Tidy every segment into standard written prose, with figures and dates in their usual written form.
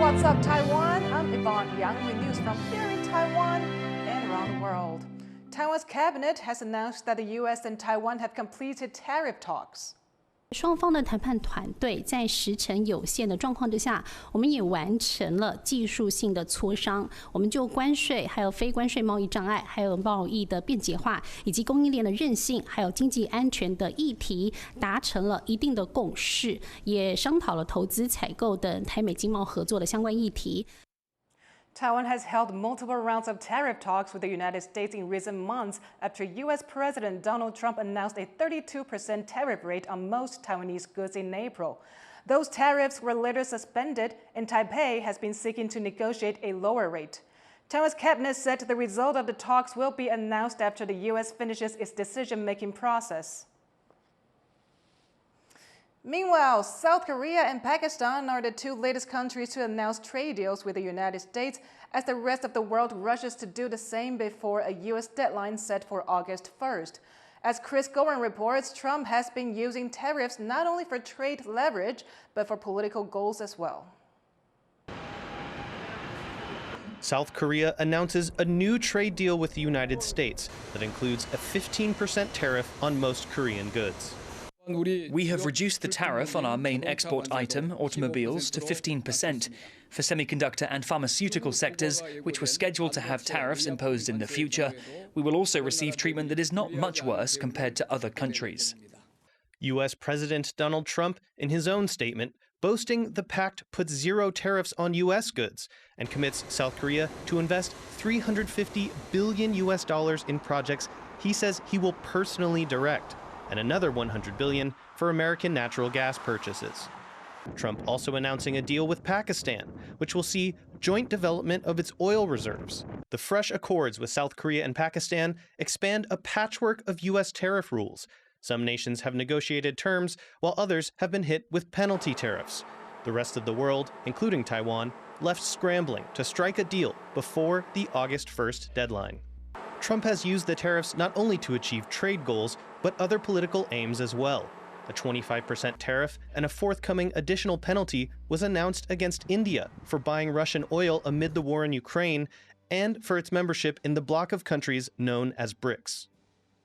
What's up, Taiwan? I'm Yvonne with news from here in Taiwan and around the world. Taiwan's cabinet has announced that the U.S. and Taiwan have completed tariff talks. 双方的谈判团队在时程有限的状况之下，我们也完成了技术性的磋商。我们就关税、还有非关税贸易障碍、还有贸易的便捷化，以及供应链的韧性，还有经济安全的议题，达成了一定的共识，也商讨了投资、采购等台美经贸合作的相关议题。 Taiwan has held multiple rounds of tariff talks with the United States in recent months after U.S. President Donald Trump announced a 32% tariff rate on most Taiwanese goods in April. Those tariffs were later suspended, and Taipei has been seeking to negotiate a lower rate. Taiwan's cabinet said the result of the talks will be announced after the U.S. finishes its decision-making process. Meanwhile, South Korea and Pakistan are the two latest countries to announce trade deals with the United States as the rest of the world rushes to do the same before a U.S. deadline set for August 1st. As Chris Gorin reports, Trump has been using tariffs not only for trade leverage, but for political goals as well. South Korea announces a new trade deal with the United States that includes a 15% tariff on most Korean goods. We have reduced the tariff on our main export item, automobiles, to 15%. For semiconductor and pharmaceutical sectors, which were scheduled to have tariffs imposed in the future, we will also receive treatment that is not much worse compared to other countries. U.S. President Donald Trump, in his own statement, boasting the pact puts zero tariffs on U.S. goods and commits South Korea to invest $350 billion in projects he says he will personally direct, and another $100 billion for American natural gas purchases. Trump also announcing a deal with Pakistan, which will see joint development of its oil reserves. The fresh accords with South Korea and Pakistan expand a patchwork of U.S. tariff rules. Some nations have negotiated terms, while others have been hit with penalty tariffs. The rest of the world, including Taiwan, left scrambling to strike a deal before the August 1st deadline. Trump has used the tariffs not only to achieve trade goals, but other political aims as well. A 25% tariff and a forthcoming additional penalty was announced against India for buying Russian oil amid the war in Ukraine and for its membership in the bloc of countries known as BRICS.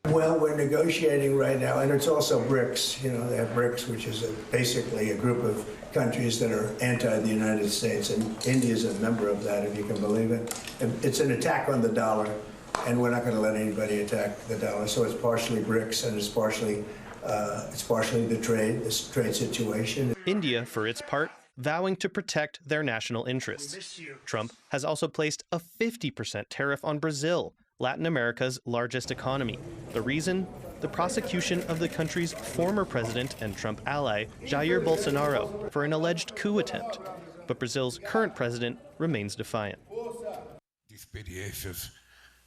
Well, we're negotiating right now, and it's also BRICS. You know, they have BRICS, which is basically a group of countries that are anti the United States, and India is a member of that, if you can believe it. And it's an attack on the dollar. And we're not going to let anybody attack the dollar. So it's partially BRICS, and it's partially this trade situation. India, for its part, vowing to protect their national interests. Trump has also placed a 50% tariff on Brazil, Latin America's largest economy. The reason? The prosecution of the country's former president and Trump ally, Jair Bolsonaro, for an alleged coup attempt. But Brazil's current president remains defiant.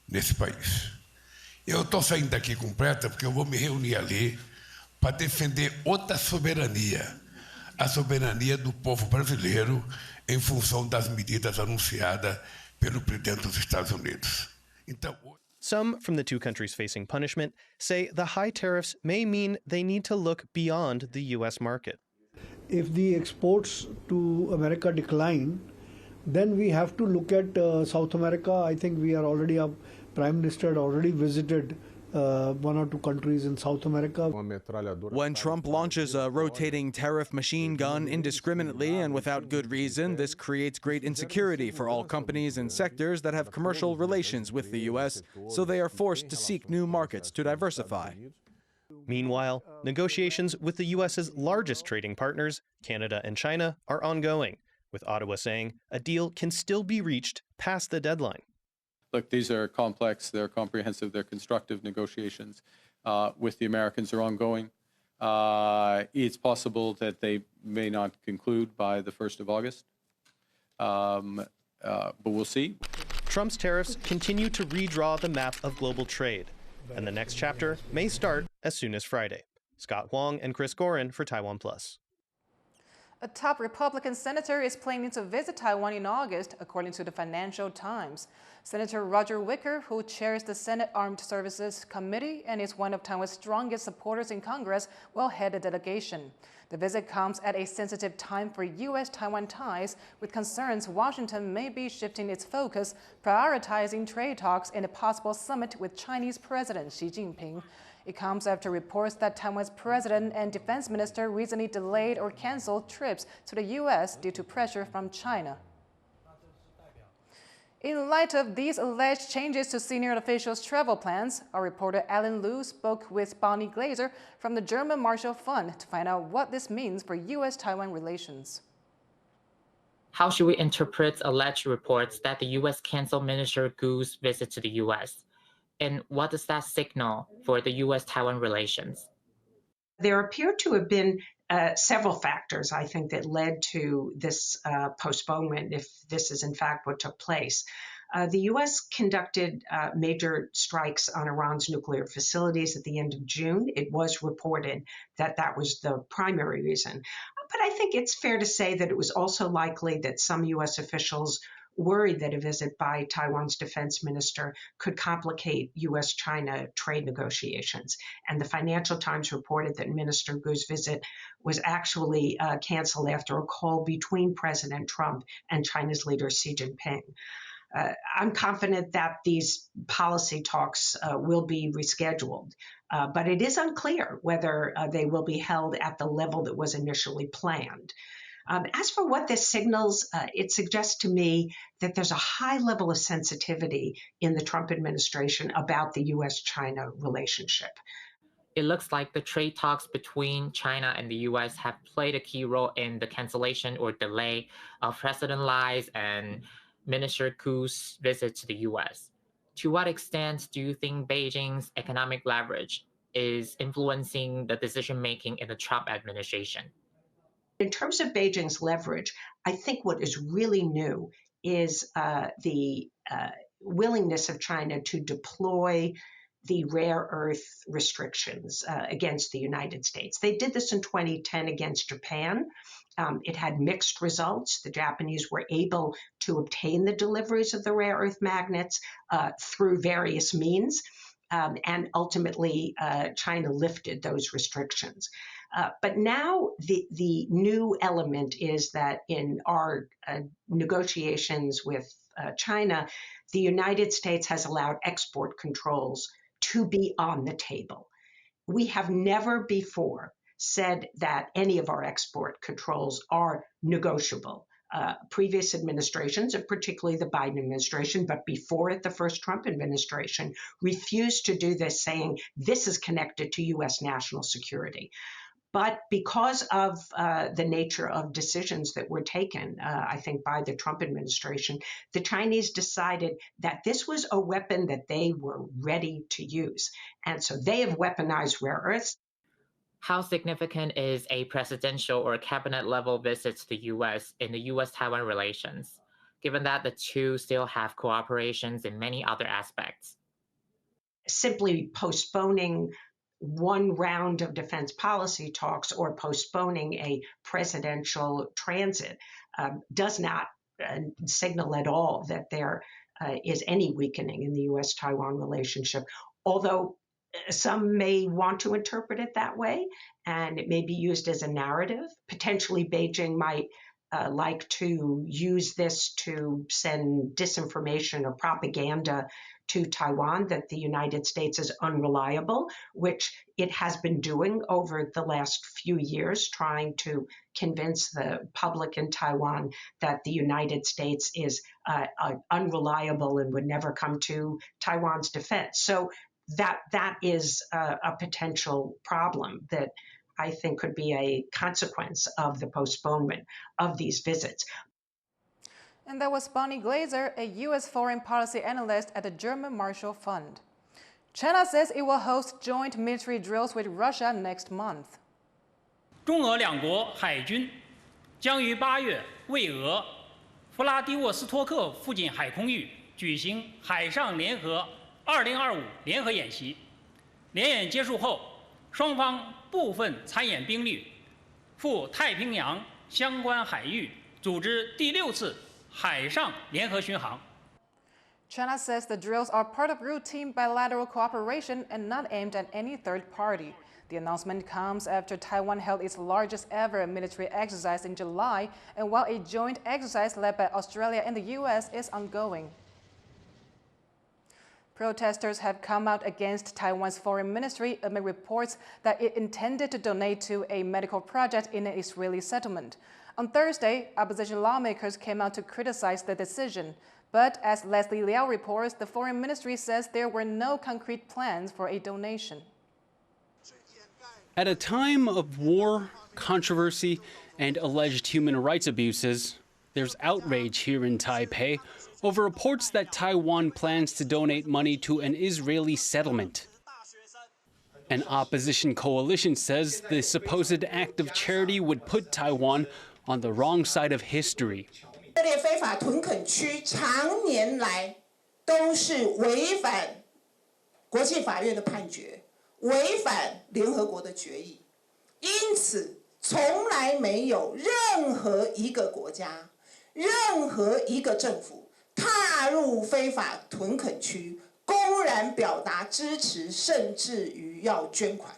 Nesse país. Eu estou saindo daqui com pressa porque eu vou me reunir ali para defender outra soberania, a soberania do povo brasileiro em função das medidas anunciadas pelo presidente dos Estados Unidos. Então, some from the two countries facing punishment say the high tariffs may mean they need to look beyond the U.S. market. If the exports to America decline, then we have to look at South America. I think we are already Prime Minister had already visited one or two countries in South America. When Trump launches a rotating tariff machine gun indiscriminately and without good reason, this creates great insecurity for all companies and sectors that have commercial relations with the U.S., so they are forced to seek new markets to diversify. Meanwhile, negotiations with the U.S.'s largest trading partners, Canada and China, are ongoing, with Ottawa saying a deal can still be reached past the deadline. Look, these are complex, they're comprehensive, they're constructive negotiations with the Americans are ongoing. It's possible that they may not conclude by the 1st of August, but we'll see. Trump's tariffs continue to redraw the map of global trade, and the next chapter may start as soon as Friday. Scott Huang and Chris Gorin for TaiwanPlus. A top Republican senator is planning to visit Taiwan in August, according to the Financial Times. Senator Roger Wicker, who chairs the Senate Armed Services Committee and is one of Taiwan's strongest supporters in Congress, will head the delegation. The visit comes at a sensitive time for U.S.-Taiwan ties, with concerns Washington may be shifting its focus, prioritizing trade talks in a possible summit with Chinese President Xi Jinping. It comes after reports that Taiwan's president and defense minister recently delayed or canceled trips to the U.S. due to pressure from China. In light of these alleged changes to senior officials' travel plans, our reporter Alan Liu spoke with Bonnie Glaser from the German Marshall Fund to find out what this means for U.S.-Taiwan relations. How should we interpret alleged reports that the U.S. canceled Minister Gu's visit to the U.S.? And what does that signal for the U.S.-Taiwan relations? There appear to have been several factors, I think, that led to this postponement, if this is in fact what took place. The U.S. conducted major strikes on Iran's nuclear facilities at the end of June. It was reported that that was the primary reason. But I think it's fair to say that it was also likely that some U.S. officials worried that a visit by Taiwan's defense minister could complicate U.S.-China trade negotiations. And the Financial Times reported that Minister Gu's visit was actually canceled after a call between President Trump and China's leader Xi Jinping. I'm confident that these policy talks will be rescheduled, but it is unclear whether they will be held at the level that was initially planned. As for what this signals, it suggests to me that there's a high level of sensitivity in the Trump administration about the U.S.-China relationship. It looks like the trade talks between China and the U.S. have played a key role in the cancellation or delay of President Li's and Minister Gu's visit to the U.S. To what extent do you think Beijing's economic leverage is influencing the decision-making in the Trump administration? In terms of Beijing's leverage, I think what is really new is the willingness of China to deploy the rare earth restrictions against the United States. They did this in 2010 against Japan. It had mixed results. The Japanese were able to obtain the deliveries of the rare earth magnets through various means, and ultimately China lifted those restrictions. But now the new element is that in our negotiations with China, the United States has allowed export controls to be on the table. We have never before said that any of our export controls are negotiable. Previous administrations, and particularly the Biden administration, but before it, the first Trump administration, refused to do this, saying this is connected to U.S. national security. But because of the nature of decisions that were taken, I think, by the Trump administration, the Chinese decided that this was a weapon that they were ready to use. And so they have weaponized rare earths. How significant is a presidential or cabinet-level visit to the U.S. in the U.S.-Taiwan relations, given that the two still have cooperations in many other aspects? Simply postponing one round of defense policy talks or postponing a presidential transit does not signal at all that there is any weakening in the U.S.-Taiwan relationship, although some may want to interpret it that way, and it may be used as a narrative. Potentially, Beijing might like to use this to send disinformation or propaganda to Taiwan that the United States is unreliable, which it has been doing over the last few years, trying to convince the public in Taiwan that the United States is unreliable and would never come to Taiwan's defense. So that is a potential problem that I think could be a consequence of the postponement of these visits. And that was Bonnie Glaser, a U.S. foreign policy analyst at the German Marshall Fund. China says it will host joint military drills with Russia next month. 中俄两国海军将于8月为俄弗拉迪沃斯托克附近海空域举行海上联合2025联合演习。联演结束后，双方部分参演兵力赴太平洋相关海域组织第6次海上联合巡航。 China says the drills are part of routine bilateral cooperation and not aimed at any third party. The announcement comes after Taiwan held its largest ever military exercise in July, and while a joint exercise led by Australia and the US is ongoing. Protesters have come out against Taiwan's foreign ministry amid reports that it intended to donate to a medical project in an Israeli settlement. On Thursday, opposition lawmakers came out to criticize the decision. But as Leslie Liao reports, the foreign ministry says there were no concrete plans for a donation. At a time of war, controversy, and alleged human rights abuses, there's outrage here in Taipei over reports that Taiwan plans to donate money to an Israeli settlement. An opposition coalition says the supposed act of charity would put Taiwan on the wrong side of history. 以色列非法屯垦区常年来都是违反国际法院的判决，违反联合国的决议，因此从来没有任何一个国家、任何一个政府踏入非法屯垦区，公然表达支持，甚至于要捐款。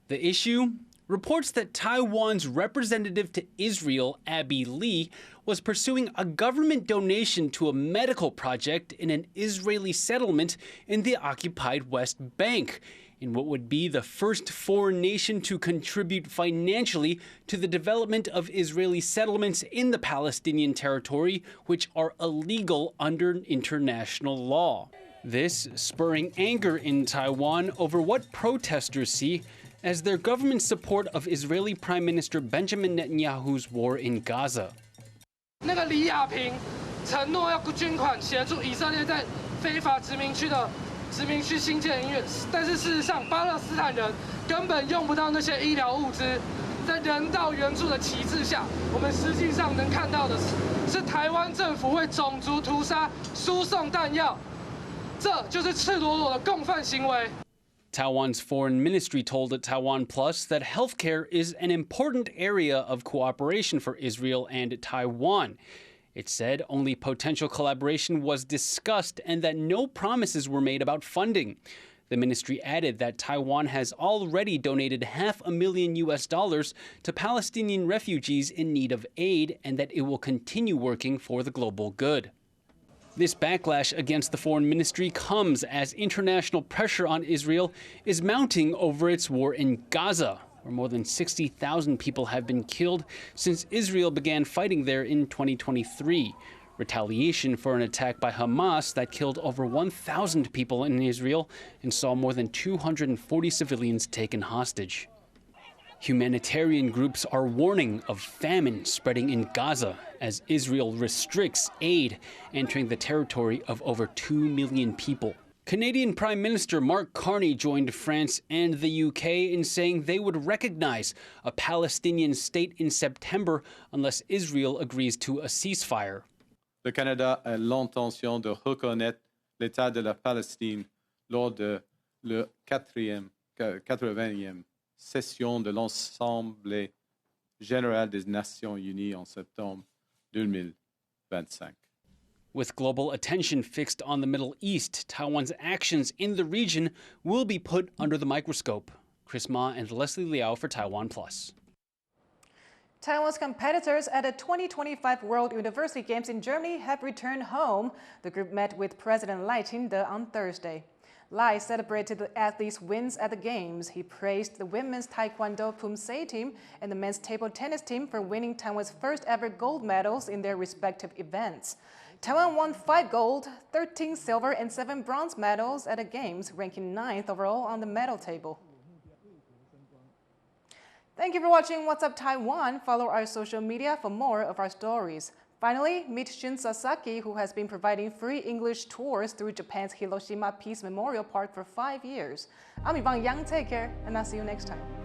The issue? Reports that Taiwan's representative to Israel, Abby Lee, was pursuing a government donation to a medical project in an Israeli settlement in the occupied West Bank, in what would be the first foreign nation to contribute financially to the development of Israeli settlements in the Palestinian territory, which are illegal under international law. This spurring anger in Taiwan over what protesters see as their government's support of Israeli Prime Minister Benjamin Netanyahu's war in Gaza. 那个李亚平承诺要捐款协助以色列在非法殖民区新建医院，但是事实上，巴勒斯坦人根本用不到那些医疗物资。在人道援助的旗帜下，我们实际上能看到的是台湾政府为种族屠杀输送弹药，这就是赤裸裸的共犯行为。 Taiwan's foreign ministry told TaiwanPlus that healthcare is an important area of cooperation for Israel and Taiwan. It said only potential collaboration was discussed and that no promises were made about funding. The ministry added that Taiwan has already donated $500,000 to Palestinian refugees in need of aid and that it will continue working for the global good. This backlash against the foreign ministry comes as international pressure on Israel is mounting over its war in Gaza, where more than 60,000 people have been killed since Israel began fighting there in 2023. Retaliation for an attack by Hamas that killed over 1,000 people in Israel and saw more than 240 civilians taken hostage. Humanitarian groups are warning of famine spreading in Gaza as Israel restricts aid entering the territory of over 2 million people. Canadian Prime Minister Mark Carney joined France and the UK in saying they would recognize a Palestinian state in September unless Israel agrees to a ceasefire. Le Canada a l'intention de reconnaître l'État de la Palestine lors de la 80e session de l'Assemblée générale des Nations Unies en septembre 2025. With global attention fixed on the Middle East, Taiwan's actions in the region will be put under the microscope. Chris Ma and Leslie Liao for TaiwanPlus. Taiwan's competitors at the 2025 World University Games in Germany have returned home. The group met with President Lai Ching-te on Thursday. Lai celebrated the athletes' wins at the Games. He praised the women's Taekwondo Pumse team and the men's table tennis team for winning Taiwan's first ever gold medals in their respective events. Taiwan won 5 gold, 13 silver, and 7 bronze medals at the Games, ranking 9th overall on the medal table. Thank you for watching What's Up Taiwan. Follow our social media for more of our stories. Finally, meet Shun Sasaki, who has been providing free English tours through Japan's Hiroshima Peace Memorial Park for 5 years. I'm Yvonne Yang. Take care, and I'll see you next time.